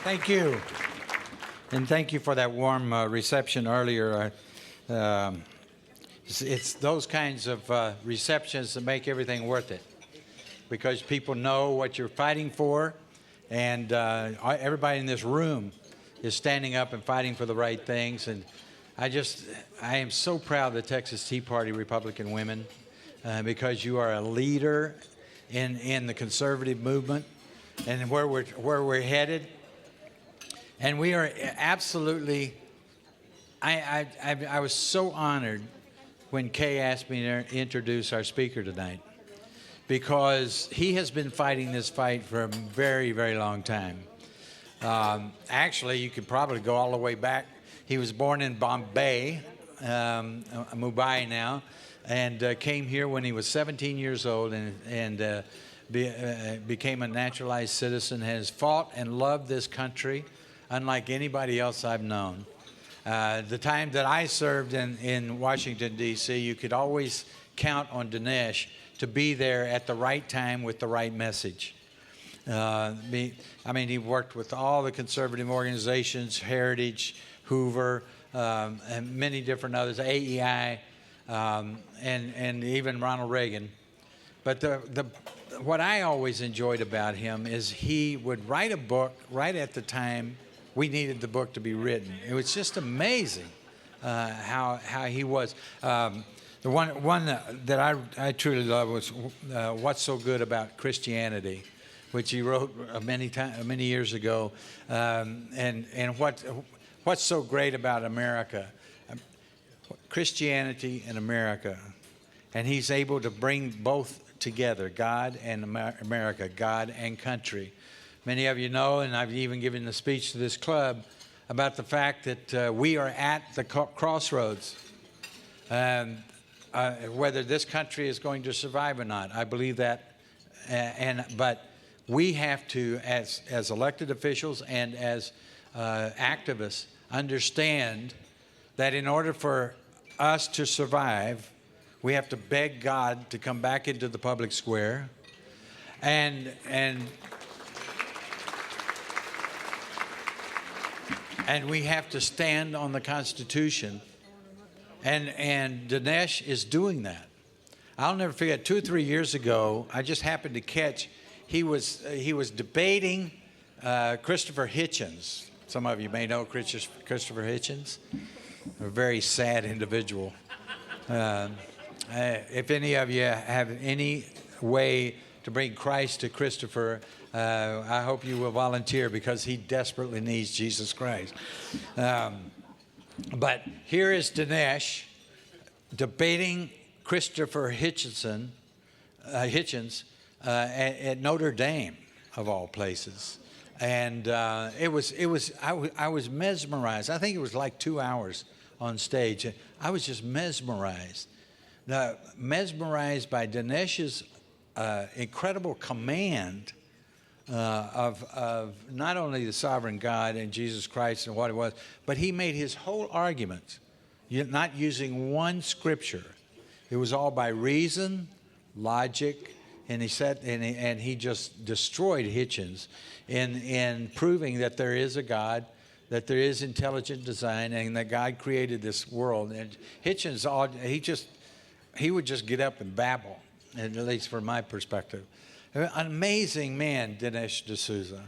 Thank you. And thank you for that warm reception earlier. It's those kinds of receptions that make everything worth it, because people know what you're fighting for, and everybody in this room is standing up and fighting for the right things. And I am so proud of the Texas Tea Party Republican women, because you are a leader in the conservative movement and where we're headed. And we are absolutely, I was so honored when Kay asked me to introduce our speaker tonight, because he has been fighting this fight for a very, very long time. Actually, you could probably go all the way back. He was born in Bombay, Mumbai now, and came here when he was 17 years old and became a naturalized citizen, has fought and loved this country unlike anybody else I've known. The time that I served in Washington, D.C., you could always count on Dinesh to be there at the right time with the right message. He worked with all the conservative organizations, Heritage, Hoover, and many different others, AEI, and even Ronald Reagan. But what I always enjoyed about him is he would write a book right at the time we needed the book to be written. It was just amazing how he was. The one that I truly love was What's So Good About Christianity, which he wrote many years ago, and what's so great about America, Christianity and America, and he's able to bring both together, God and America, God and country. Many of you know, and I've even given a speech to this club about the fact that we are at the crossroads, whether this country is going to survive or not. I believe that, but we have to, as elected officials and as activists, understand that in order for us to survive, we have to beg God to come back into the public square, and we have to stand on the Constitution, and Dinesh is doing that. I'll never forget, 2 or 3 years ago, I just happened to catch, he was debating Christopher Hitchens. Some of you may know Christopher Hitchens, a very sad individual. If any of you have any way to bring Christ to Christopher, I hope you will volunteer, because he desperately needs Jesus Christ. But here is Dinesh debating Christopher Hitchens at Notre Dame, of all places. And I was mesmerized. I think it was like 2 hours on stage. I was just mesmerized. Mesmerized by Dinesh's incredible command of not only the sovereign God and Jesus Christ and what it was, but he made his whole argument not using one scripture. It was all by reason, logic, and he just destroyed Hitchens in proving that there is a God, that there is intelligent design, and that God created this world. And Hitchens, he would just get up and babble, at least from my perspective. An amazing man, Dinesh D'Souza,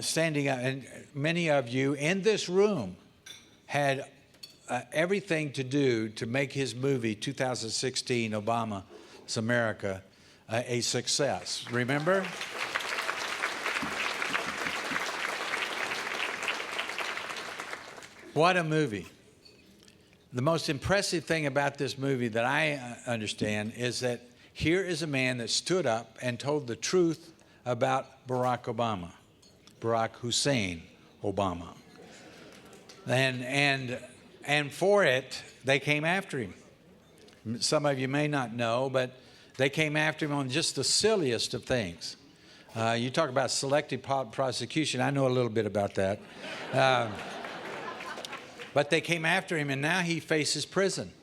standing up. And many of you in this room had everything to do to make his movie, 2016, Obama's America, a success. Remember? What a movie. The most impressive thing about this movie that I understand is that here is a man that stood up and told the truth about Barack Hussein Obama. And for it, they came after him. Some of you may not know, but they came after him on just the silliest of things. You talk about selective prosecution. I know a little bit about that. But they came after him, and now he faces prison.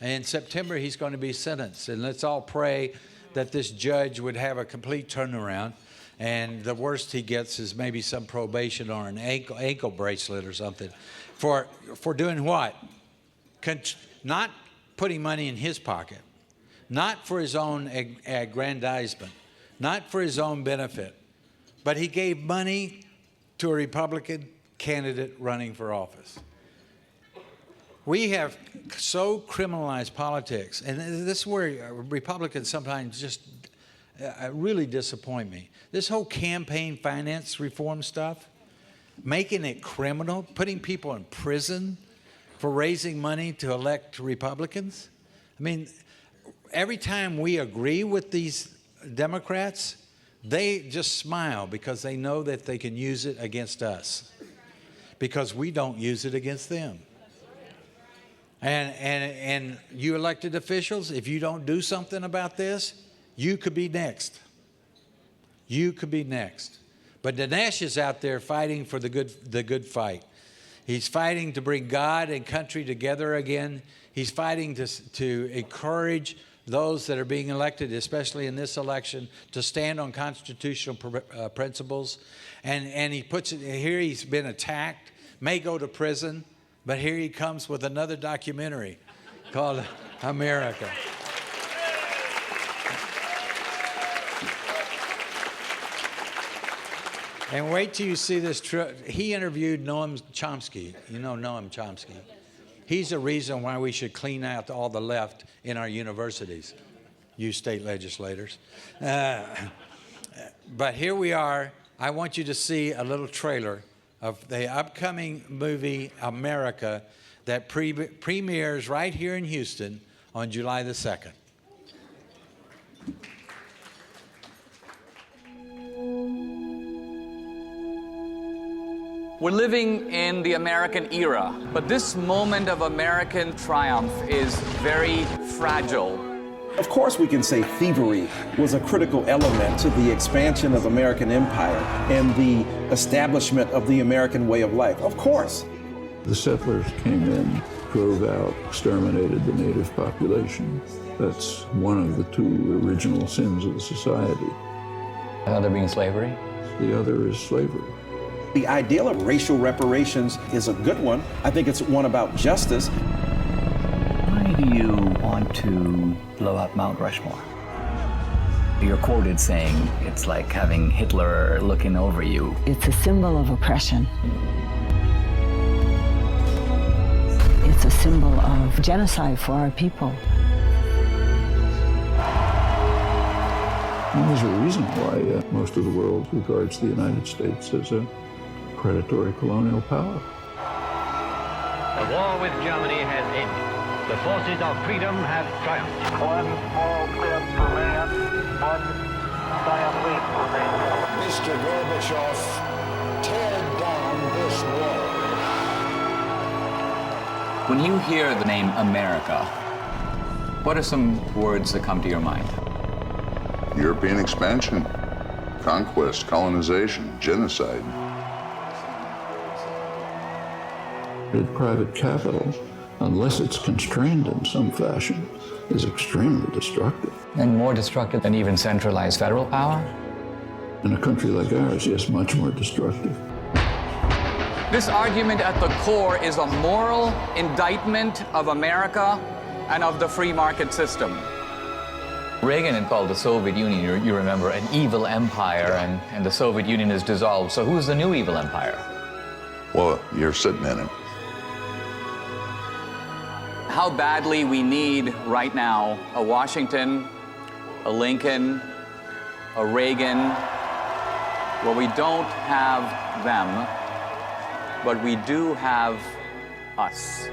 In September, he's going to be sentenced. And let's all pray that this judge would have a complete turnaround and the worst he gets is maybe some probation or an ankle bracelet or something. For doing what? Not putting money in his pocket, not for his own aggrandizement, not for his own benefit, but he gave money to a Republican candidate running for office. We have so criminalized politics, and this is where Republicans sometimes just really disappoint me. This whole campaign finance reform stuff, making it criminal, putting people in prison for raising money to elect Republicans. I mean, every time we agree with these Democrats, they just smile because they know that they can use it against us, because we don't use it against them. And you elected officials, if you don't do something about this, you could be next. You could be next. But Dinesh is out there fighting for the good fight. He's fighting to bring God and country together again. He's fighting to encourage those that are being elected, especially in this election, to stand on constitutional principles. And he puts it here. He's been attacked, may go to prison, but here he comes with another documentary called America. And wait till you see this. He interviewed Noam Chomsky. You know Noam Chomsky. He's the reason why we should clean out all the left in our universities, you state legislators. But here we are. I want you to see a little trailer of the upcoming movie, America, that premieres right here in Houston on July the 2nd. We're living in the American era, but this moment of American triumph is very fragile. Of course we can say thievery was a critical element to the expansion of American empire and the establishment of the American way of life. Of course. The settlers came in, drove out, exterminated the native population. That's one of the two original sins of the society. Another being slavery? The other is slavery. The ideal of racial reparations is a good one. I think it's one about justice. Why do you want to blow up Mount Rushmore? You're quoted saying it's like having Hitler looking over you. It's a symbol of oppression. It's a symbol of genocide for our people. And there's a reason why most of the world regards the United States as a predatory colonial power. The war with Germany has ended. The forces of freedom have triumphed. One small step for man, one giant leap for mankind. Mr. Gorbachev, tear down this wall. When you hear the name America, what are some words that come to your mind? European expansion, conquest, colonization, genocide. Private capital, unless it's constrained in some fashion, is extremely destructive. And more destructive than even centralized federal power? In a country like ours, yes, much more destructive. This argument at the core is a moral indictment of America and of the free market system. Reagan had called the Soviet Union, you remember, an evil empire, and the Soviet Union is dissolved. So who's the new evil empire? Well, you're sitting in it. How badly we need right now a Washington, a Lincoln, a Reagan. Well, we don't have them, but we do have us.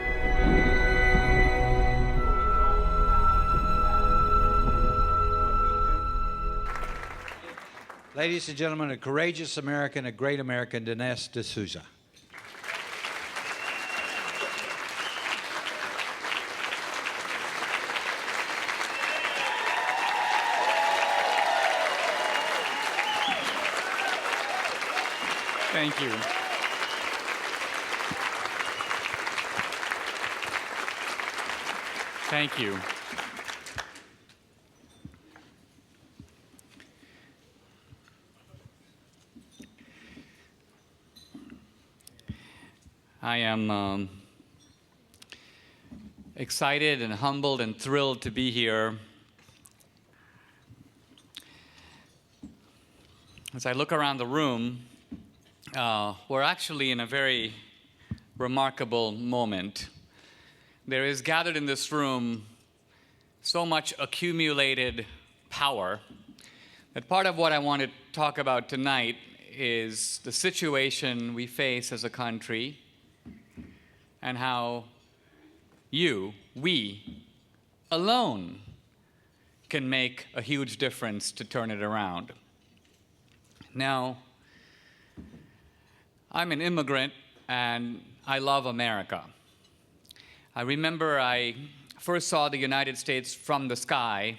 Ladies and gentlemen, a courageous American, a great American, Dinesh D'Souza. Thank you. Thank you. I am excited and humbled and thrilled to be here. As I look around the room, we're actually in a very remarkable moment. There is gathered in this room so much accumulated power that part of what I want to talk about tonight is the situation we face as a country and how we alone can make a huge difference to turn it around. Now, I'm an immigrant and I love America. I remember I first saw the United States from the sky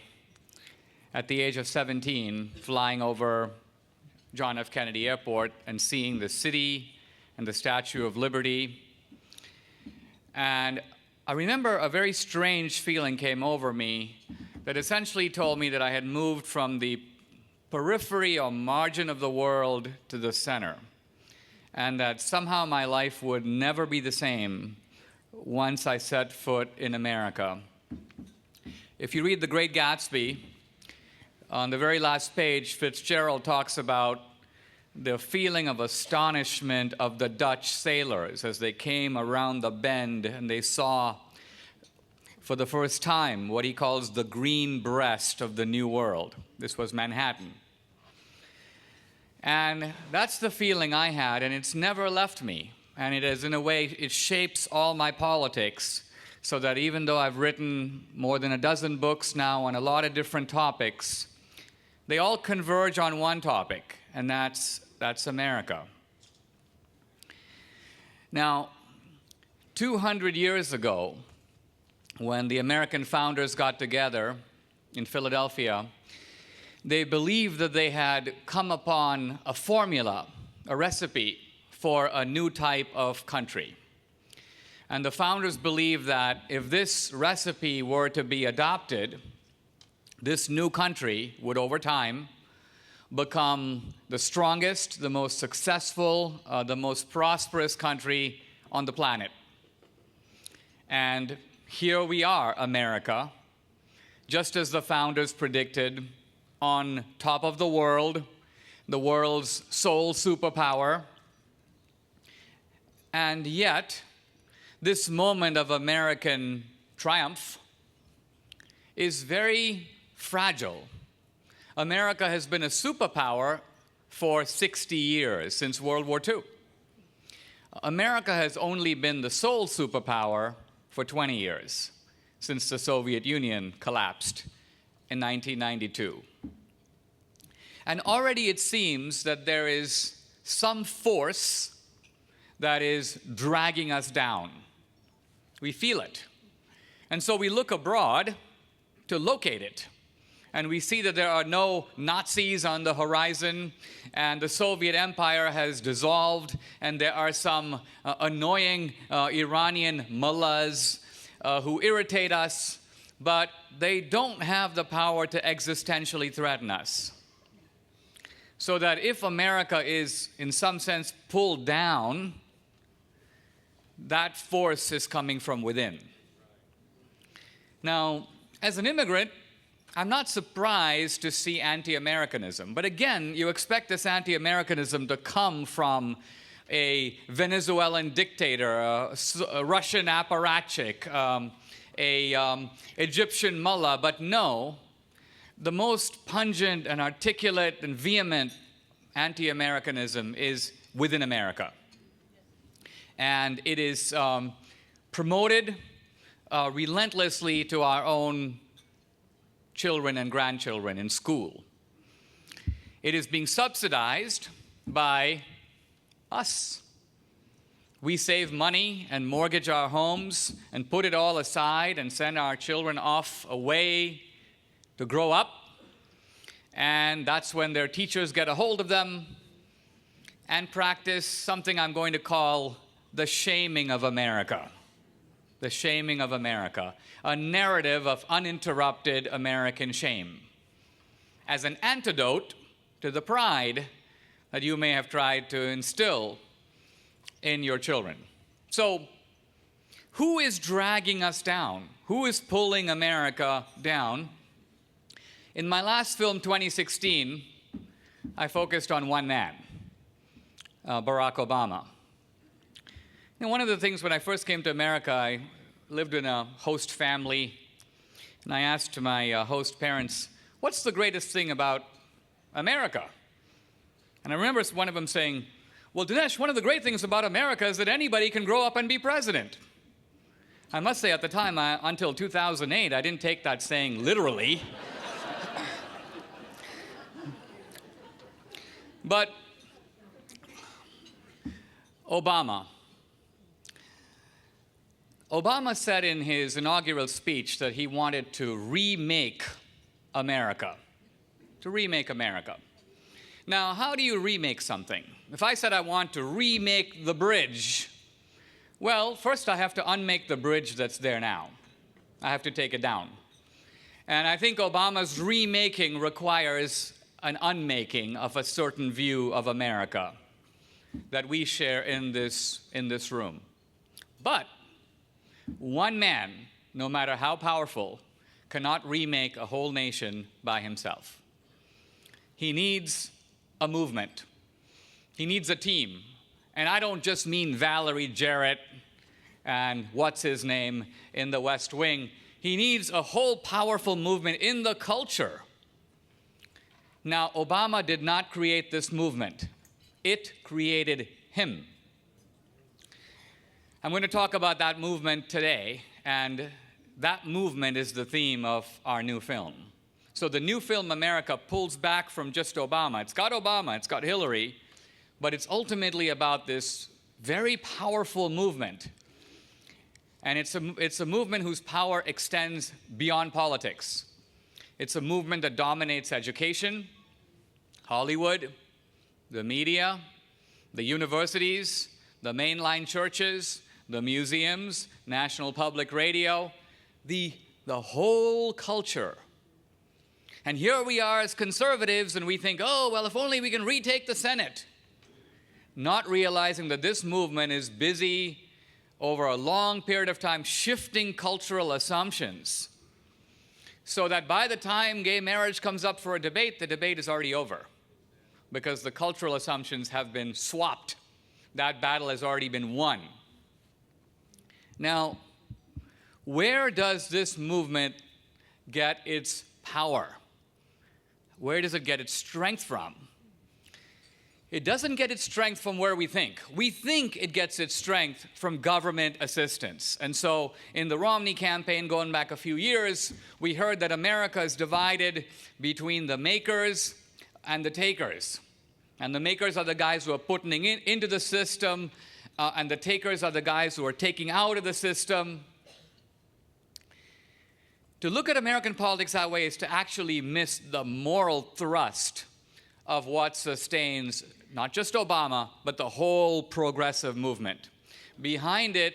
at the age of 17, flying over John F. Kennedy Airport and seeing the city and the Statue of Liberty. And I remember a very strange feeling came over me that essentially told me that I had moved from the periphery or margin of the world to the center, and that somehow my life would never be the same once I set foot in America. If you read The Great Gatsby, on the very last page, Fitzgerald talks about the feeling of astonishment of the Dutch sailors as they came around the bend and they saw for the first time what he calls the green breast of the New World. This was Manhattan. And that's the feeling I had, and it's never left me. And it is, in a way, it shapes all my politics, so that even though I've written more than a dozen books now on a lot of different topics, they all converge on one topic, and that's America. Now, 200 years ago, when the American founders got together in Philadelphia, they believed that they had come upon a formula, a recipe for a new type of country. And the founders believed that if this recipe were to be adopted, this new country would, over time, become the strongest, the most successful, the most prosperous country on the planet. And here we are, America, just as the founders predicted, on top of the world's sole superpower. And yet, this moment of American triumph is very fragile. America has been a superpower for 60 years, since World War II. America has only been the sole superpower for 20 years, since the Soviet Union collapsed in 1992. And already it seems that there is some force that is dragging us down. We feel it. And so we look abroad to locate it. And we see that there are no Nazis on the horizon, and the Soviet Empire has dissolved, and there are some annoying Iranian mullahs who irritate us, but they don't have the power to existentially threaten us. So that if America is, in some sense, pulled down, that force is coming from within. Now, as an immigrant, I'm not surprised to see anti-Americanism. But again, you expect this anti-Americanism to come from a Venezuelan dictator, a Russian apparatchik, a Egyptian mullah, but no. The most pungent and articulate and vehement anti-Americanism is within America. And it is promoted relentlessly to our own children and grandchildren in school. It is being subsidized by us. We save money and mortgage our homes and put it all aside and send our children off away to grow up, and that's when their teachers get a hold of them and practice something I'm going to call the shaming of America. The shaming of America, a narrative of uninterrupted American shame, as an antidote to the pride that you may have tried to instill in your children. So, who is dragging us down? Who is pulling America down? In my last film, 2016, I focused on one man, Barack Obama. One of the things when I first came to America, I lived in a host family, and I asked my host parents, what's the greatest thing about America? And I remember one of them saying, well, Dinesh, one of the great things about America is that anybody can grow up and be president. I must say at the time, until 2008, I didn't take that saying literally. But Obama said in his inaugural speech that he wanted to remake America. To remake America. Now, how do you remake something? If I said I want to remake the bridge, well, first I have to unmake the bridge that's there now. I have to take it down. And I think Obama's remaking requires an unmaking of a certain view of America that we share in this room. But one man, no matter how powerful, cannot remake a whole nation by himself. He needs a movement. He needs a team. And I don't just mean Valerie Jarrett and what's his name in the West Wing. He needs a whole powerful movement in the culture. Now, Obama did not create this movement. It created him. I'm going to talk about that movement today, and that movement is the theme of our new film. So the new film, America, pulls back from just Obama. It's got Hillary, but it's ultimately about this very powerful movement. And it's a movement whose power extends beyond politics. It's a movement that dominates education, Hollywood, the media, the universities, the mainline churches, the museums, National Public Radio, the whole culture. And here we are as conservatives, and we think, oh, well, if only we can retake the Senate. Not realizing that this movement is busy over a long period of time shifting cultural assumptions so that by the time gay marriage comes up for a debate, the debate is already over because the cultural assumptions have been swapped. That battle has already been won. Now, where does this movement get its power? Where does it get its strength from? It doesn't get its strength from where we think. We think it gets its strength from government assistance. And so in the Romney campaign going back a few years, we heard that America is divided between the makers and the takers. And the makers are the guys who are putting into the system, and the takers are the guys who are taking out of the system. To look at American politics that way is to actually miss the moral thrust of what sustains not just Obama, but the whole progressive movement. Behind it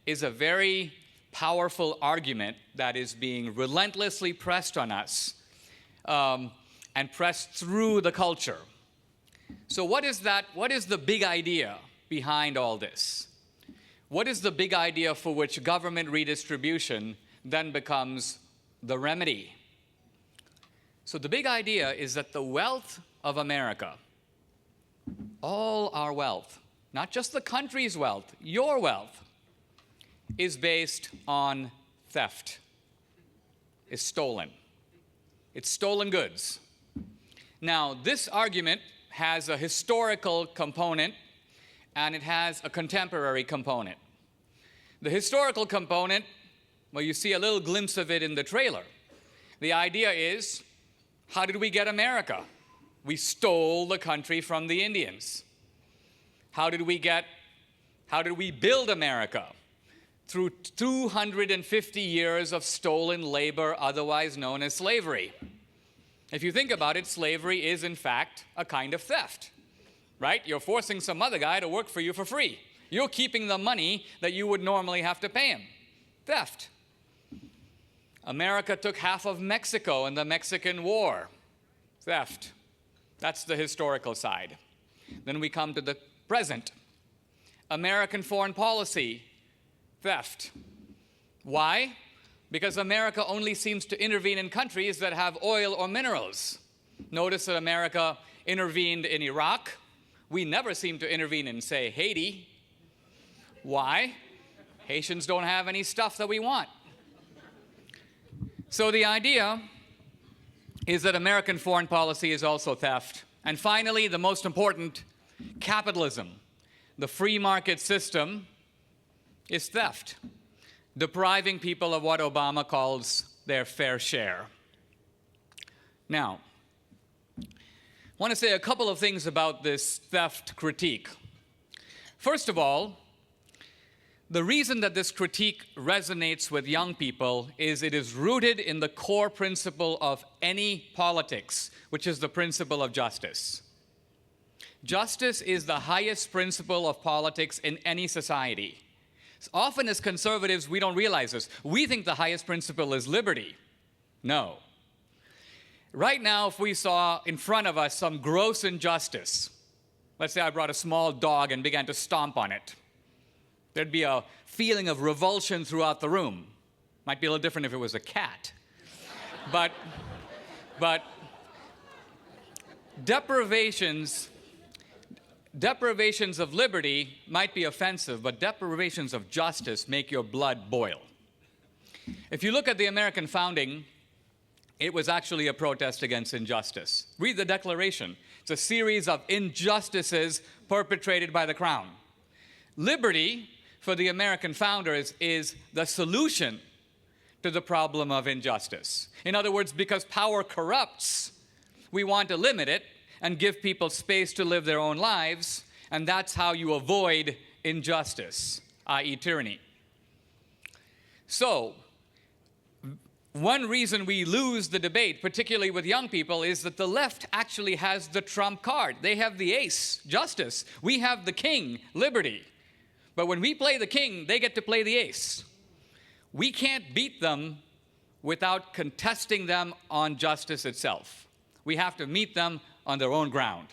is a very powerful argument that is being relentlessly pressed on us and pressed through the culture. So what is that? What is the big idea behind all this? What is the big idea for which government redistribution then becomes the remedy? So the big idea is that the wealth of America, all our wealth, not just the country's wealth, your wealth, is based on theft, is stolen. It's stolen goods. Now, this argument has a historical component and it has a contemporary component. The historical component, well, you see a little glimpse of it in the trailer. The idea is, how did we get America? We stole the country from the Indians. How did we build America? Through 250 years of stolen labor, otherwise known as slavery. If you think about it, slavery is in fact a kind of theft, right? You're forcing some other guy to work for you for free. You're keeping the money that you would normally have to pay him. Theft. America took half of Mexico in the Mexican War. Theft. That's the historical side. Then we come to the present. American foreign policy, theft. Why? Because America only seems to intervene in countries that have oil or minerals. Notice that America intervened in Iraq. We never seem to intervene in, say, Haiti. Why? Haitians don't have any stuff that we want. So the idea is that American foreign policy is also theft. And finally, the most important, capitalism. The free market system is theft, depriving people of what Obama calls their fair share. Now, I want to say a couple of things about this theft critique. First of all, the reason that this critique resonates with young people is it is rooted in the core principle of any politics, which is the principle of justice. Justice is the highest principle of politics in any society. Often as conservatives, we don't realize this. We think the highest principle is liberty. No. Right now, if we saw in front of us some gross injustice, let's say I brought a small dog and began to stomp on it, there'd be a feeling of revulsion throughout the room. Might be a little different if it was a cat. But deprivations of liberty might be offensive, but deprivations of justice make your blood boil. If you look at the American founding, it was actually a protest against injustice. Read the Declaration. It's a series of injustices perpetrated by the Crown. Liberty, for the American founders, is the solution to the problem of injustice. In other words, because power corrupts, we want to limit it and give people space to live their own lives, and that's how you avoid injustice, i.e. tyranny. So, one reason we lose the debate, particularly with young people, is that the left actually has the trump card. They have the ace, justice. We have the king, liberty. But when we play the king, they get to play the ace. We can't beat them without contesting them on justice itself. We have to meet them on their own ground.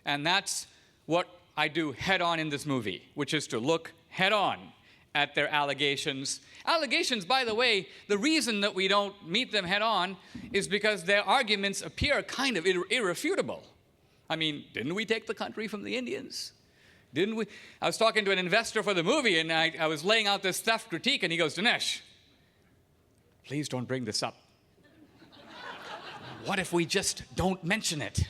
And that's what I do head on in this movie, which is to look head on at their allegations. Allegations, by the way, the reason that we don't meet them head on is because their arguments appear kind of irrefutable. I mean, didn't we take the country from the Indians? Didn't we? I was talking to an investor for the movie, and I was laying out this theft critique, and he goes, Dinesh, please don't bring this up. What if we just don't mention it?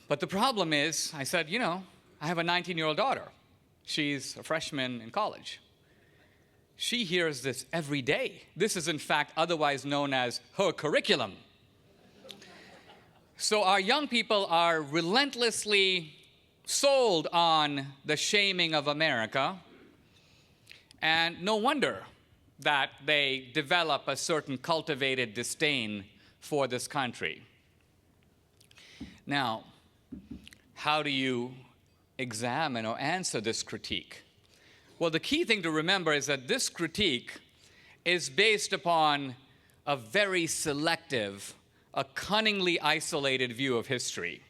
But the problem is, I said, you know, I have a 19-year-old daughter. She's a freshman in college. She hears this every day. This is, in fact, otherwise known as her curriculum. So our young people are relentlessly sold on the shaming of America, and no wonder that they develop a certain cultivated disdain for this country. Now, how do you examine or answer this critique? Well, the key thing to remember is that this critique is based upon a very selective, a cunningly isolated view of history.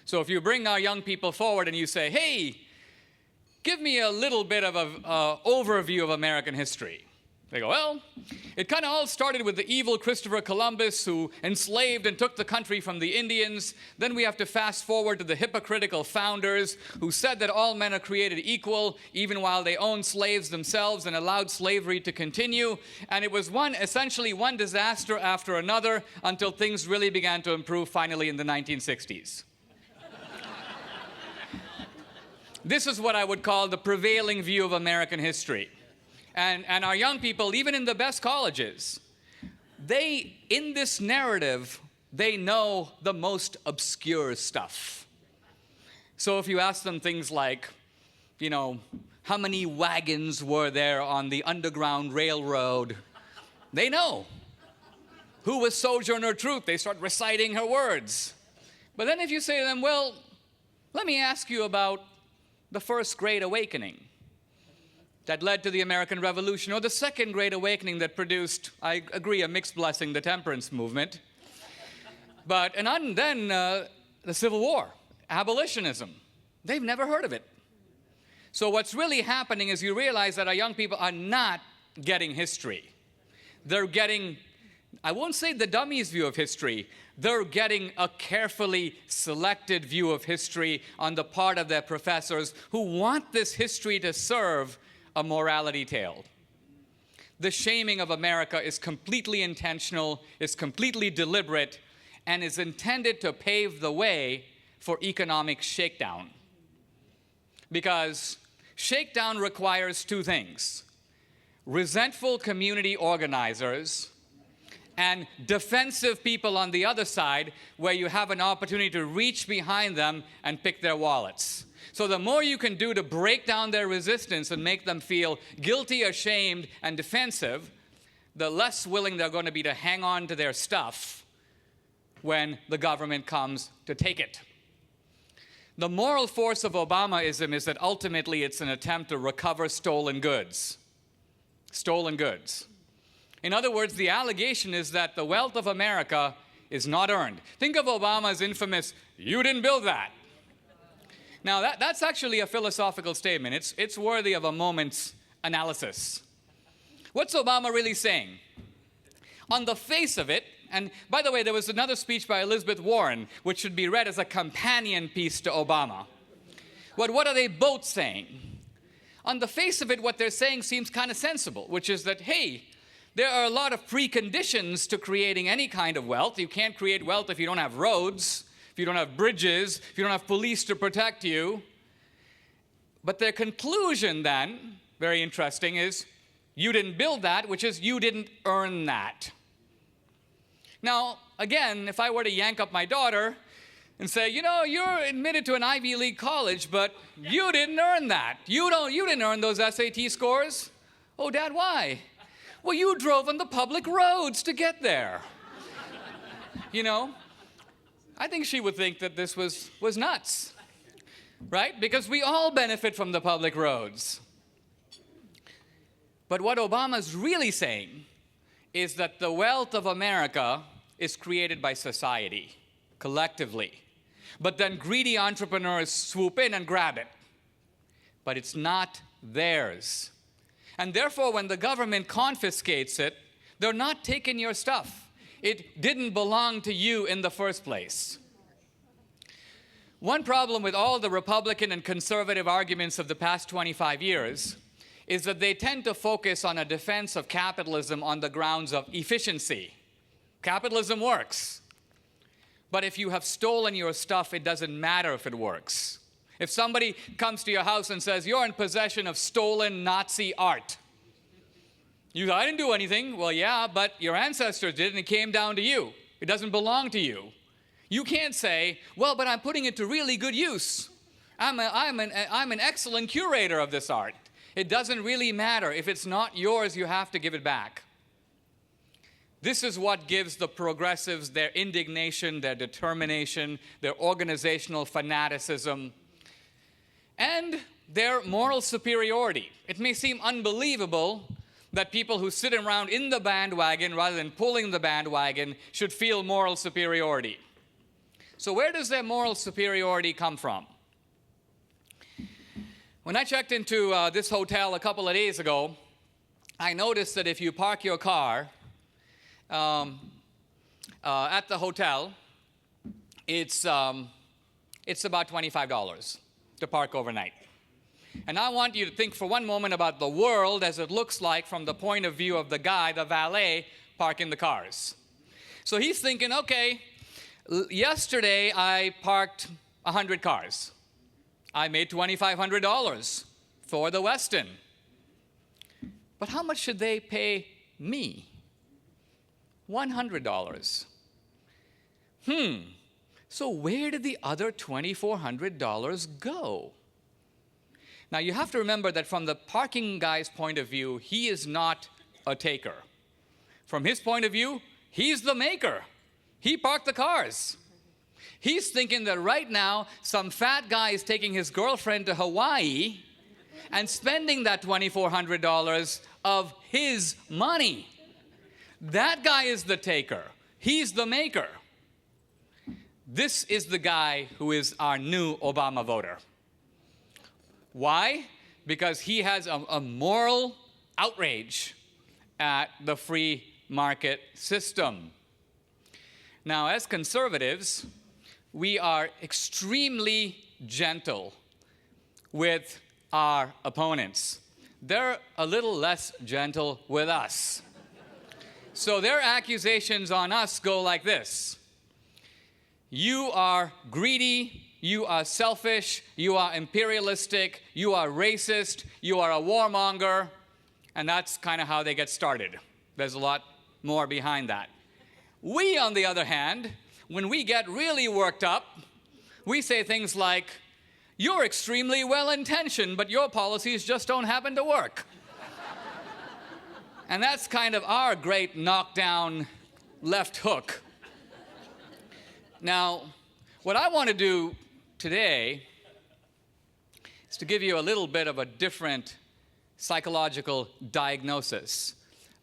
So if you bring our young people forward and you say, hey, give me a little bit of an overview of American history. They go, well, it kind of all started with the evil Christopher Columbus, who enslaved and took the country from the Indians. Then we have to fast forward to the hypocritical founders who said that all men are created equal, even while they owned slaves themselves and allowed slavery to continue. And it was essentially one disaster after another until things really began to improve finally in the 1960s. This is what I would call the prevailing view of American history. And our young people, even in the best colleges, in this narrative, they know the most obscure stuff. So if you ask them things like, you know, how many wagons were there on the Underground Railroad? They know. Who was Sojourner Truth? They start reciting her words. But then if you say to them, well, let me ask you about the First Great Awakening that led to the American Revolution, or the Second Great Awakening that produced, I agree, a mixed blessing, the temperance movement. And then the Civil War, abolitionism. They've never heard of it. So what's really happening is you realize that our young people are not getting history. They're getting, I won't say the dummies' view of history, they're getting a carefully selected view of history on the part of their professors who want this history to serve a morality tale. The shaming of America is completely intentional, is completely deliberate, and is intended to pave the way for economic shakedown. Because shakedown requires two things: resentful community organizers and defensive people on the other side, where you have an opportunity to reach behind them and pick their wallets. So the more you can do to break down their resistance and make them feel guilty, ashamed, and defensive, the less willing they're going to be to hang on to their stuff when the government comes to take it. The moral force of Obamaism is that ultimately it's an attempt to recover stolen goods. Stolen goods. In other words, the allegation is that the wealth of America is not earned. Think of Obama's infamous, "You didn't build that." Now, that's actually a philosophical statement. It's worthy of a moment's analysis. What's Obama really saying? On the face of it, and by the way, there was another speech by Elizabeth Warren, which should be read as a companion piece to Obama. But what are they both saying? On the face of it, what they're saying seems kind of sensible, which is that, hey, there are a lot of preconditions to creating any kind of wealth. You can't create wealth if you don't have roads, if you don't have bridges, if you don't have police to protect you. But their conclusion then, very interesting, is you didn't build that, which is you didn't earn that. Now, again, if I were to yank up my daughter and say, you know, you're admitted to an Ivy League college, but you didn't earn that. You didn't earn those SAT scores. Oh, Dad, why? Well, you drove on the public roads to get there. You know, I think she would think that this was nuts, right? Because we all benefit from the public roads. But what Obama's really saying is that the wealth of America is created by society, collectively. But then greedy entrepreneurs swoop in and grab it. But it's not theirs. And therefore, when the government confiscates it, they're not taking your stuff. It didn't belong to you in the first place. One problem with all the Republican and conservative arguments of the past 25 years is that they tend to focus on a defense of capitalism on the grounds of efficiency. Capitalism works. But if you have stolen your stuff, it doesn't matter if it works. If somebody comes to your house and says, you're in possession of stolen Nazi art, you say, I didn't do anything. Well, yeah, but your ancestors did, and it came down to you. It doesn't belong to you. You can't say, well, but I'm putting it to really good use. I'm an excellent curator of this art. It doesn't really matter. If it's not yours, you have to give it back. This is what gives the progressives their indignation, their determination, their organizational fanaticism, and their moral superiority. It may seem unbelievable that people who sit around in the bandwagon rather than pulling the bandwagon should feel moral superiority. So where does their moral superiority come from? When I checked into this hotel a couple of days ago, I noticed that if you park your car at the hotel, it's about $25 to park overnight. And I want you to think for one moment about the world as it looks like from the point of view of the guy, the valet, parking the cars. So he's thinking, okay, yesterday I parked 100 cars. I made $2,500 for the Westin. But how much should they pay me? $100. So where did the other $2,400 go? Now you have to remember that from the parking guy's point of view, he is not a taker. From his point of view, he's the maker. He parked the cars. He's thinking that right now, some fat guy is taking his girlfriend to Hawaii and spending that $2,400 of his money. That guy is the taker. He's the maker. This is the guy who is our new Obama voter. Why? because he has a moral outrage at the free market system. Now, as conservatives, we are extremely gentle with our opponents. They're a little less gentle with us. So their accusations on us go like this: you are greedy, you are selfish, you are imperialistic, you are racist, you are a warmonger, and that's kind of how they get started. There's a lot more behind that. We, on the other hand, when we get really worked up, we say things like, you're extremely well-intentioned, but your policies just don't happen to work. And that's kind of our great knockdown left hook. Now, what I want to do today is to give you a little bit of a different psychological diagnosis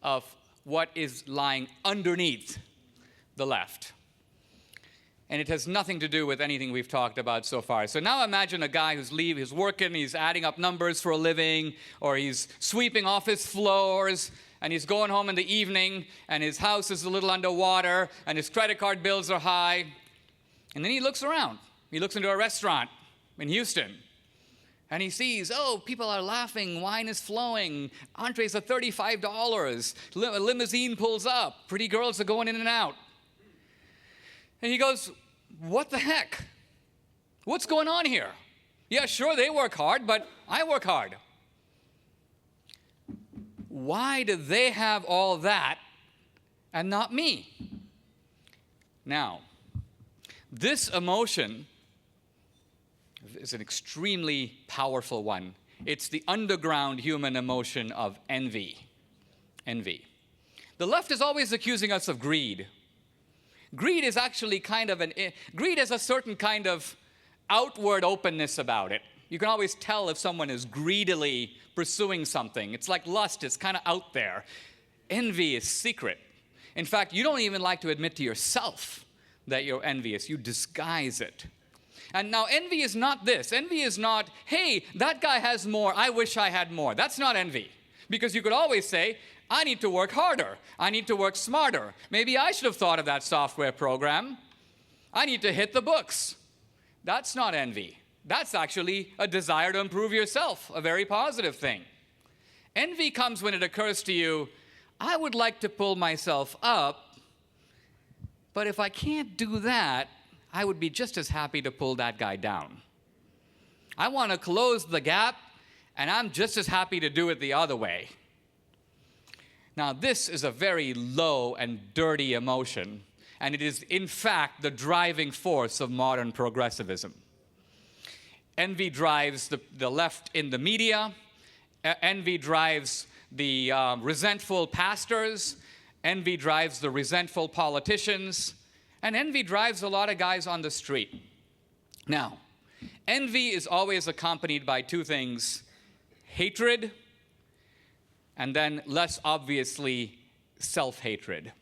of what is lying underneath the left. And it has nothing to do with anything we've talked about so far. So now imagine a guy who's working, he's adding up numbers for a living, or he's sweeping office floors, and he's going home in the evening, and his house is a little underwater, and his credit card bills are high. And then he looks around. He looks into a restaurant in Houston, and he sees, oh, people are laughing, wine is flowing, entrees are $35, a limousine pulls up, pretty girls are going in and out. And he goes, what the heck? What's going on here? Yeah, sure, they work hard, but I work hard. Why do they have all that and not me? Now, this emotion is an extremely powerful one. It's the underground human emotion of envy. Envy. The left is always accusing us of greed. Greed is actually greed has a certain kind of outward openness about it. You can always tell if someone is greedily pursuing something. It's like lust, it's kind of out there. Envy is secret. In fact, you don't even like to admit to yourself that you're envious. You disguise it. And now envy is not this. Envy is not, hey, that guy has more, I wish I had more. That's not envy. Because you could always say, I need to work harder. I need to work smarter. Maybe I should have thought of that software program. I need to hit the books. That's not envy. That's actually a desire to improve yourself, a very positive thing. Envy comes when it occurs to you, I would like to pull myself up, but if I can't do that, I would be just as happy to pull that guy down. I want to close the gap, and I'm just as happy to do it the other way. Now, this is a very low and dirty emotion, and it is, in fact, the driving force of modern progressivism. Envy drives the left in the media. Envy drives the resentful pastors. Envy drives the resentful politicians. And envy drives a lot of guys on the street. Now, envy is always accompanied by two things: hatred, and then less obviously, self-hatred.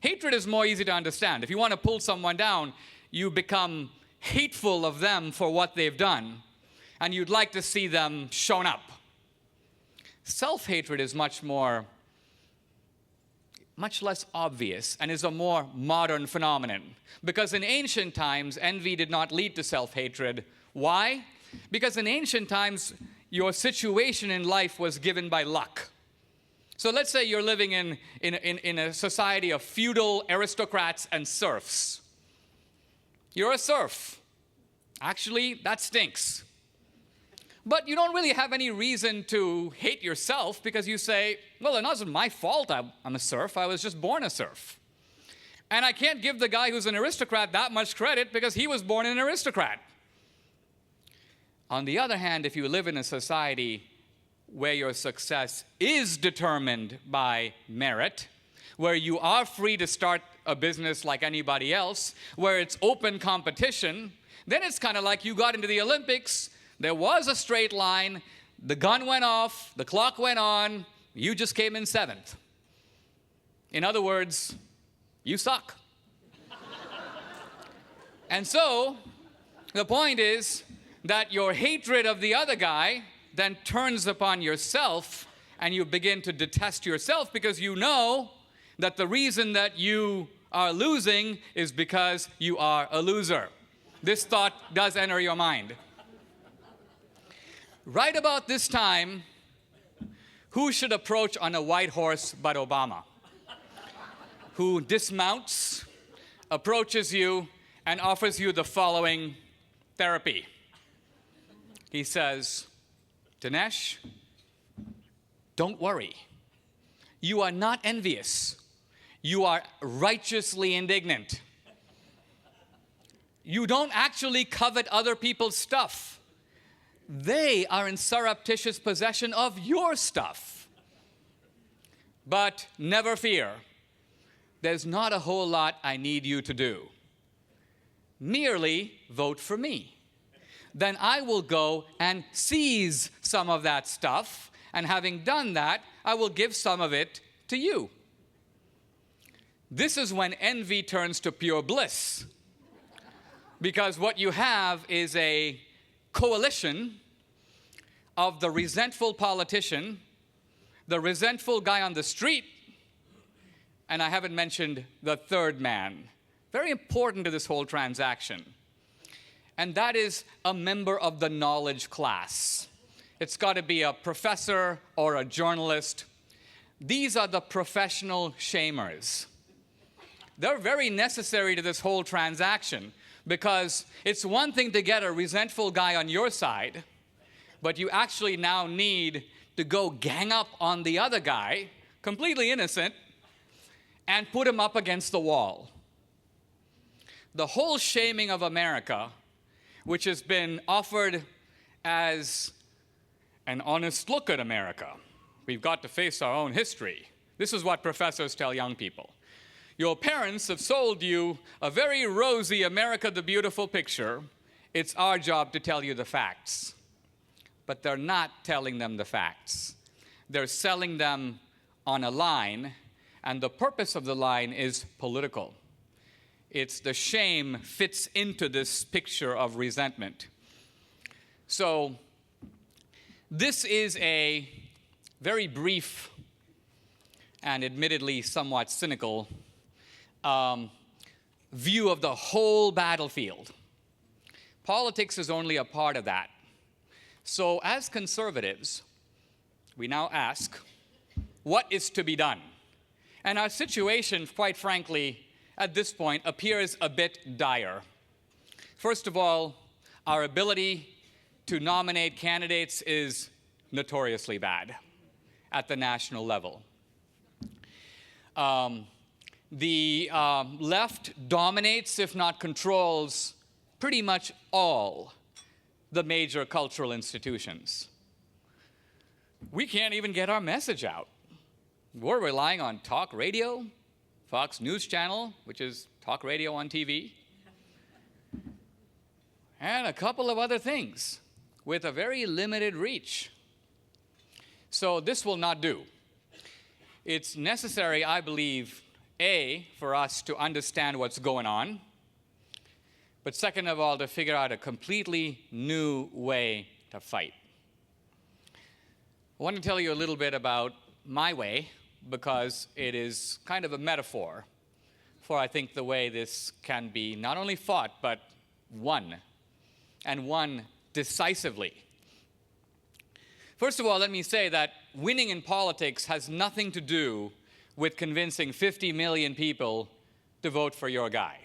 Hatred is more easy to understand. If you want to pull someone down, you become hateful of them for what they've done, and you'd like to see them shown up. Self-hatred is much less obvious and is a more modern phenomenon. Because in ancient times, envy did not lead to self-hatred. Why? Because in ancient times, your situation in life was given by luck. So let's say you're living in a society of feudal aristocrats and serfs. You're a serf. Actually, that stinks. But you don't really have any reason to hate yourself because you say, well, it wasn't my fault I'm a serf. I was just born a serf. And I can't give the guy who's an aristocrat that much credit because he was born an aristocrat. On the other hand, if you live in a society where your success is determined by merit, where you are free to start a business like anybody else, where it's open competition, then it's kind of like you got into the Olympics, there was a straight line, the gun went off, the clock went on, you just came in 7th. In other words, you suck. And so, the point is that your hatred of the other guy then turns upon yourself and you begin to detest yourself because you know that the reason that you are losing is because you are a loser. This thought does enter your mind. Right about this time, who should approach on a white horse but Obama? Who dismounts, approaches you, and offers you the following therapy. He says, Dinesh, don't worry. You are not envious. You are righteously indignant. You don't actually covet other people's stuff. They are in surreptitious possession of your stuff. But never fear. There's not a whole lot I need you to do. Merely vote for me. Then I will go and seize some of that stuff, and having done that, I will give some of it to you. This is when envy turns to pure bliss. Because what you have is a coalition of the resentful politician, the resentful guy on the street, and I haven't mentioned the third man. Very important to this whole transaction. And that is a member of the knowledge class. It's got to be a professor or a journalist. These are the professional shamers. They're very necessary to this whole transaction because it's one thing to get a resentful guy on your side, but you actually now need to go gang up on the other guy, completely innocent, and put him up against the wall. The whole shaming of America, which has been offered as an honest look at America. We've got to face our own history. This is what professors tell young people. Your parents have sold you a very rosy America the Beautiful picture. It's our job to tell you the facts. But they're not telling them the facts. They're selling them on a line, and the purpose of the line is political. It's the shame fits into this picture of resentment. So this is a very brief and admittedly somewhat cynical view of the whole battlefield. Politics is only a part of that. So as conservatives, we now ask, what is to be done? And our situation, quite frankly, at this point, appears a bit dire. First of all, our ability to nominate candidates is notoriously bad at the national level. The left dominates, if not controls, pretty much all the major cultural institutions. We can't even get our message out. We're relying on talk radio, Fox News Channel, which is talk radio on TV, and a couple of other things with a very limited reach. So this will not do. It's necessary, I believe, A, for us to understand what's going on, but second of all, to figure out a completely new way to fight. I want to tell you a little bit about my way, because it is kind of a metaphor for, I think, the way this can be not only fought, but won, and won decisively. First of all, let me say that winning in politics has nothing to do with convincing 50 million people to vote for your guy.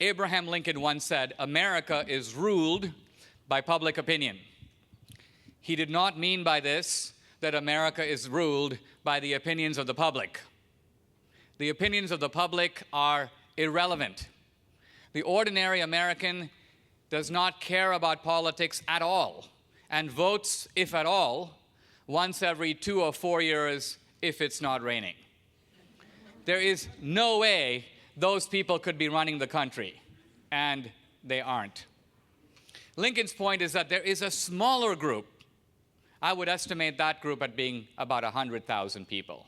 Abraham Lincoln once said, America is ruled by public opinion. He did not mean by this that America is ruled by the opinions of the public. The opinions of the public are irrelevant. The ordinary American does not care about politics at all and votes, if at all, once every 2 or 4 years if it's not raining. There is no way those people could be running the country, and they aren't. Lincoln's point is that there is a smaller group. I would estimate that group at being about 100,000 people.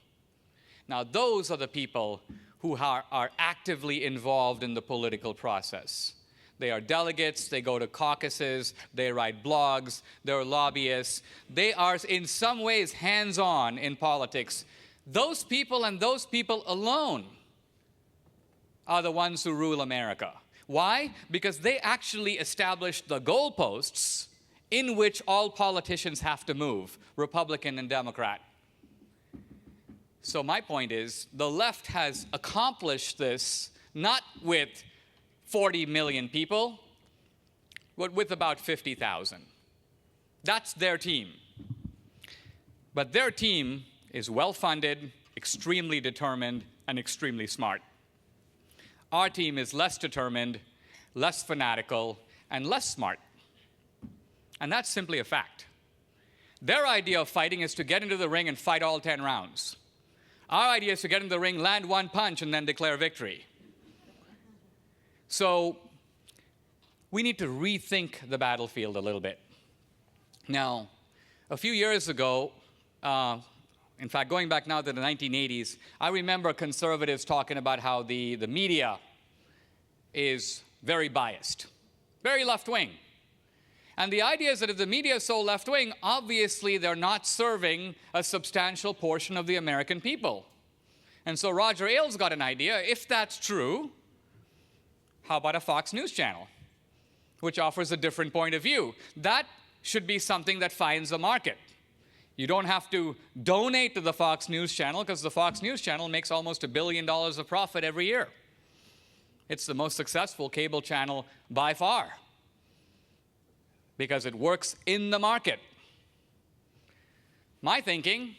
Now, those are the people who are actively involved in the political process. They are delegates, they go to caucuses, they write blogs, they're lobbyists. They are in some ways hands-on in politics. Those people and those people alone are the ones who rule America. Why? Because they actually established the goalposts in which all politicians have to move, Republican and Democrat. So my point is, the left has accomplished this not with 40 million people, but with about 50,000. That's their team. But their team is well-funded, extremely determined, and extremely smart. Our team is less determined, less fanatical, and less smart. And that's simply a fact. Their idea of fighting is to get into the ring and fight all 10 rounds. Our idea is to get into the ring, land one punch, and then declare victory. So we need to rethink the battlefield a little bit. Now, a few years ago, in fact, going back now to the 1980s, I remember conservatives talking about how the media is very biased, very left-wing. And the idea is that if the media is so left-wing, obviously they're not serving a substantial portion of the American people. And so Roger Ailes got an idea. If that's true, how about a Fox News channel, which offers a different point of view? That should be something that finds a market. You don't have to donate to the Fox News channel because the Fox News channel makes almost $1 billion of profit every year. It's the most successful cable channel by far because it works in the market. My thinking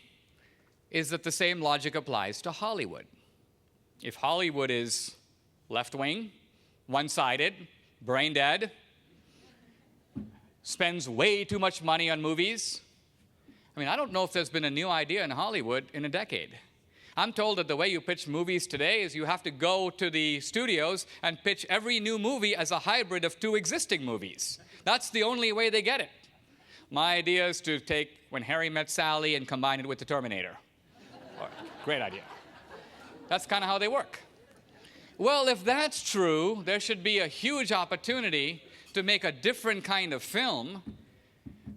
is that the same logic applies to Hollywood. If Hollywood is left-wing, one-sided, brain-dead, spends way too much money on movies, I mean, I don't know if there's been a new idea in Hollywood in a decade. I'm told that the way you pitch movies today is you have to go to the studios and pitch every new movie as a hybrid of 2 existing movies. That's the only way they get it. My idea is to take When Harry Met Sally and combine it with The Terminator. Great idea. That's kind of how they work. Well, if that's true, there should be a huge opportunity to make a different kind of film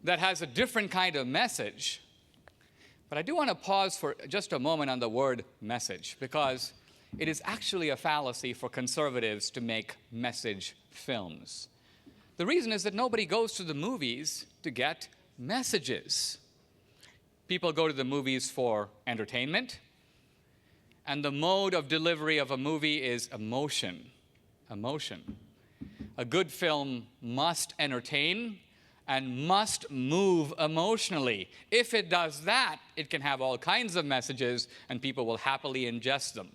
that has a different kind of message. But I do want to pause for just a moment on the word message, because it is actually a fallacy for conservatives to make message films. The reason is that nobody goes to the movies to get messages. People go to the movies for entertainment, and the mode of delivery of a movie is emotion. Emotion. A good film must entertain and must move emotionally. If it does that, it can have all kinds of messages, and people will happily ingest them.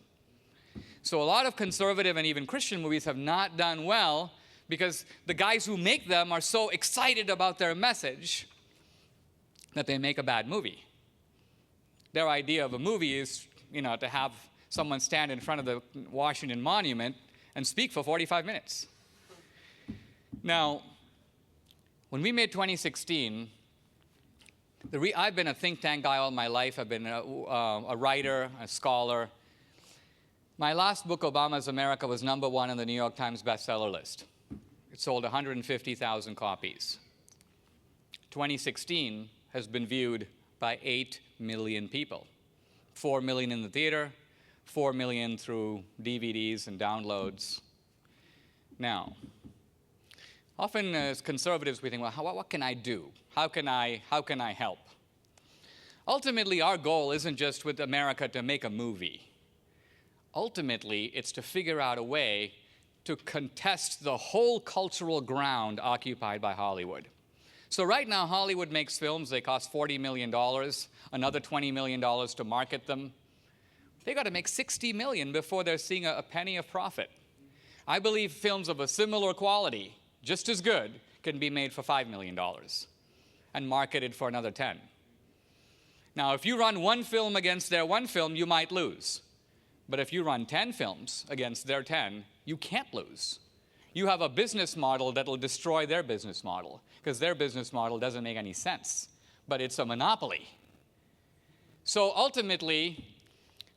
So a lot of conservative and even Christian movies have not done well because the guys who make them are so excited about their message that they make a bad movie. Their idea of a movie is, to have someone stand in front of the Washington Monument and speak for 45 minutes. Now, when we made 2016, I've been a think tank guy all my life. I've been a writer, a scholar. My last book, Obama's America, was #1 on the New York Times bestseller list. It sold 150,000 copies. 2016 has been viewed by 8 million people. 4 million in the theater, 4 million through DVDs and downloads. Now, often as conservatives we think, well, what can I do? How can I help? Ultimately, our goal isn't just with America to make a movie. Ultimately, it's to figure out a way to contest the whole cultural ground occupied by Hollywood. So right now, Hollywood makes films. They cost $40 million, another $20 million to market them. They got to make $60 million before they're seeing a penny of profit. I believe films of a similar quality, just as good, can be made for $5 million and marketed for another 10. Now, if you run one film against their one film, you might lose. But if you run 10 films against their 10, you can't lose. You have a business model that will destroy their business model, because their business model doesn't make any sense, but it's a monopoly. So ultimately,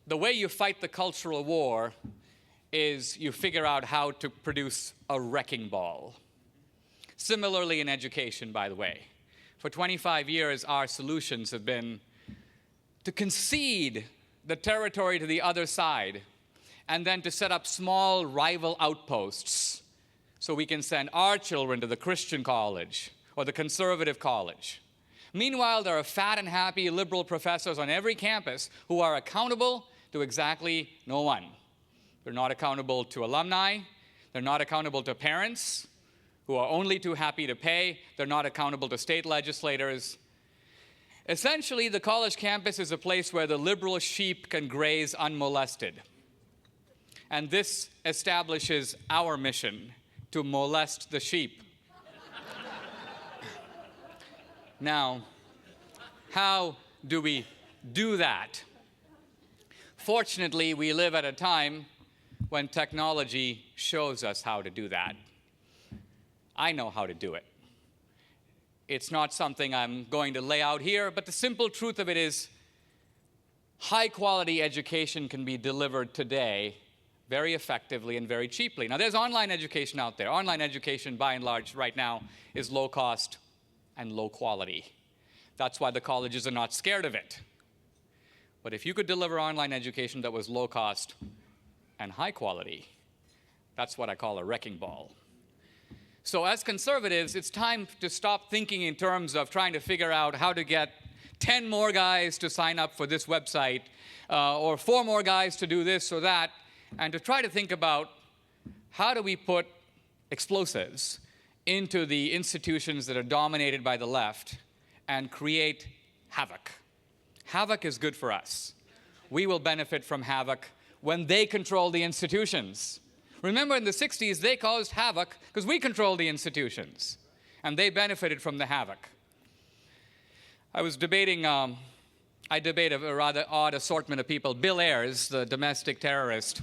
the way you fight the cultural war is you figure out how to produce a wrecking ball. Similarly in education, by the way. For 25 years, our solutions have been to concede the territory to the other side and then to set up small rival outposts so we can send our children to the Christian college or the conservative college. Meanwhile, there are fat and happy liberal professors on every campus who are accountable to exactly no one. They're not accountable to alumni. They're not accountable to parents who are only too happy to pay. They're not accountable to state legislators. Essentially, the college campus is a place where the liberal sheep can graze unmolested. And this establishes our mission to molest the sheep. Now, how do we do that? Fortunately, we live at a time when technology shows us how to do that. I know how to do it. It's not something I'm going to lay out here, but the simple truth of it is high-quality education can be delivered today very effectively and very cheaply. Now, there's online education out there. Online education, by and large, right now, is low cost and low quality. That's why the colleges are not scared of it. But if you could deliver online education that was low cost and high quality, that's what I call a wrecking ball. So as conservatives, it's time to stop thinking in terms of trying to figure out how to get 10 more guys to sign up for this website, or 4 more guys to do this or that, and to try to think about how do we put explosives into the institutions that are dominated by the left and create havoc. Havoc is good for us. We will benefit from havoc when they control the institutions. Remember, in the 60s, they caused havoc because we controlled the institutions, and they benefited from the havoc. I was debating, I debate a rather odd assortment of people. Bill Ayers, the domestic terrorist,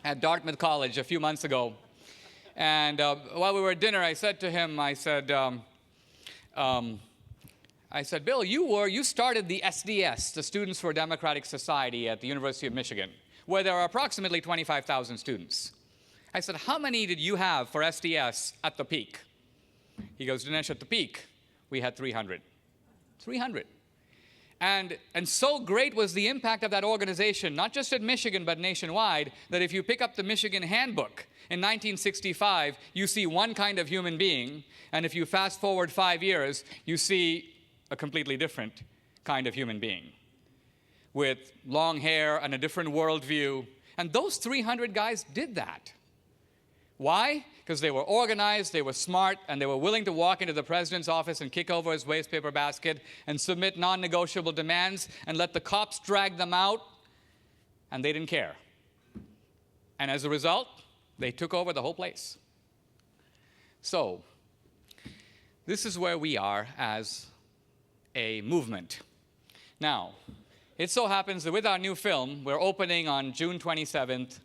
at Dartmouth College a few months ago. And while we were at dinner, I said to him, I said, Bill, you started the SDS, the Students for a Democratic Society at the University of Michigan, where there are approximately 25,000 students. I said, how many did you have for SDS at the peak? He goes, Dinesh, at the peak, we had 300. 300. And so great was the impact of that organization, not just at Michigan, but nationwide, that if you pick up the Michigan Handbook in 1965, you see one kind of human being, and if you fast forward 5 years, you see a completely different kind of human being with long hair and a different worldview. And those 300 guys did that. Why? Because they were organized, they were smart, and they were willing to walk into the president's office and kick over his wastepaper basket and submit non-negotiable demands and let the cops drag them out, and they didn't care. And as a result, they took over the whole place. So, this is where we are as a movement. Now, it so happens that with our new film, we're opening on June 27th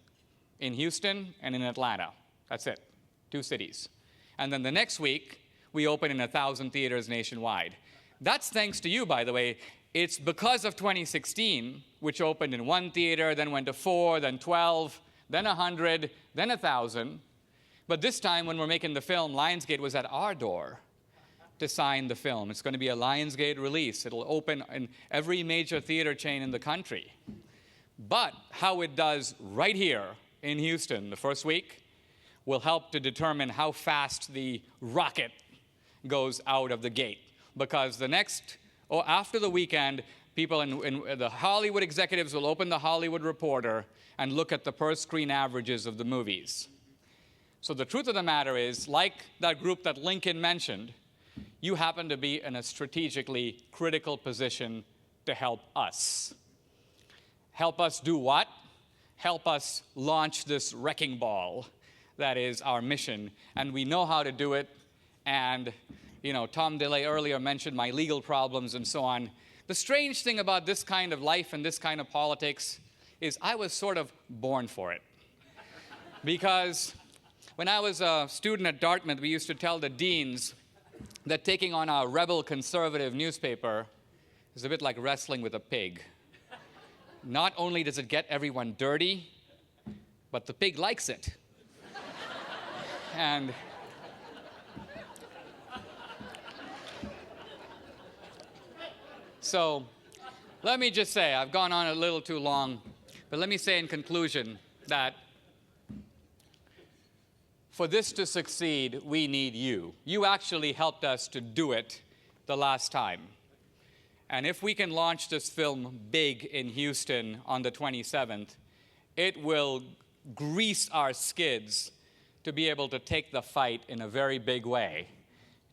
in Houston and in Atlanta. That's it, 2 cities. And then the next week, we open in 1,000 theaters nationwide. That's thanks to you, by the way. It's because of 2016, which opened in 1 theater, then went to 4, then 12, then 100, then 1,000. But this time, when we're making the film, Lionsgate was at our door to sign the film. It's going to be a Lionsgate release. It'll open in every major theater chain in the country. But how it does right here in Houston the first week will help to determine how fast the rocket goes out of the gate. Because the next, or after the weekend, people in the Hollywood executives will open the Hollywood Reporter and look at the per-screen averages of the movies. So the truth of the matter is, like that group that Lincoln mentioned, you happen to be in a strategically critical position to help us. Help us do what? Help us launch this wrecking ball. That is our mission, and we know how to do it. And, you know, Tom DeLay earlier mentioned my legal problems and so on. The strange thing about this kind of life and this kind of politics is I was sort of born for it. Because when I was a student at Dartmouth, we used to tell the deans that taking on a rebel conservative newspaper is a bit like wrestling with a pig. Not only does it get everyone dirty, but the pig likes it. And so let me just say, I've gone on a little too long, but let me say in conclusion that for this to succeed, we need you. You actually helped us to do it the last time. And if we can launch this film big in Houston on the 27th, it will grease our skids to be able to take the fight in a very big way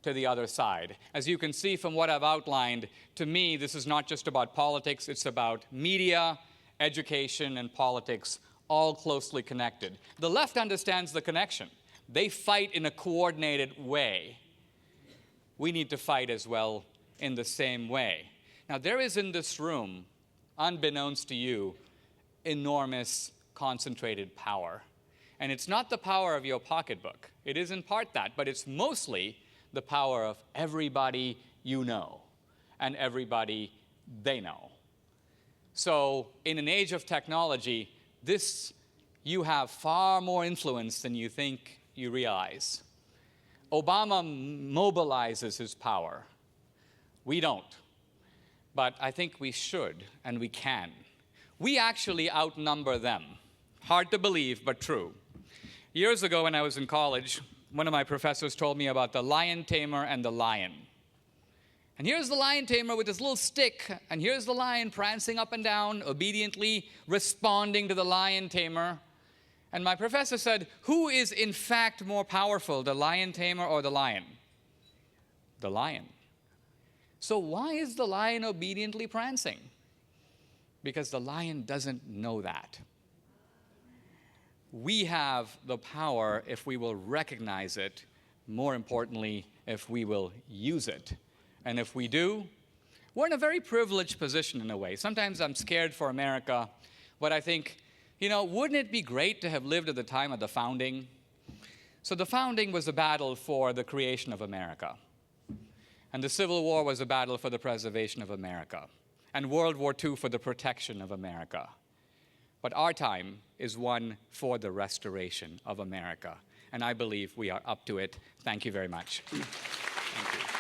to the other side. As you can see from what I've outlined, to me, this is not just about politics, it's about media, education, and politics, all closely connected. The left understands the connection. They fight in a coordinated way. We need to fight as well in the same way. Now, there is in this room, unbeknownst to you, enormous concentrated power. And it's not the power of your pocketbook. It is in part that, but it's mostly the power of everybody you know and everybody they know. So in an age of technology, you have far more influence than you think you realize. Obama mobilizes his power. We don't. But I think we should and we can. We actually outnumber them. Hard to believe, but true. Years ago when I was in college, one of my professors told me about the lion tamer and the lion. And here's the lion tamer with his little stick, and here's the lion prancing up and down, obediently responding to the lion tamer. And my professor said, who is in fact more powerful, the lion tamer or the lion? The lion. So why is the lion obediently prancing? Because the lion doesn't know that. We have the power if we will recognize it, more importantly, if we will use it. And if we do, we're in a very privileged position in a way. Sometimes I'm scared for America, but I think, wouldn't it be great to have lived at the time of the founding? So the founding was a battle for the creation of America. And the Civil War was a battle for the preservation of America. And World War II for the protection of America. But our time is one for the restoration of America. And I believe we are up to it. Thank you very much. Thank you.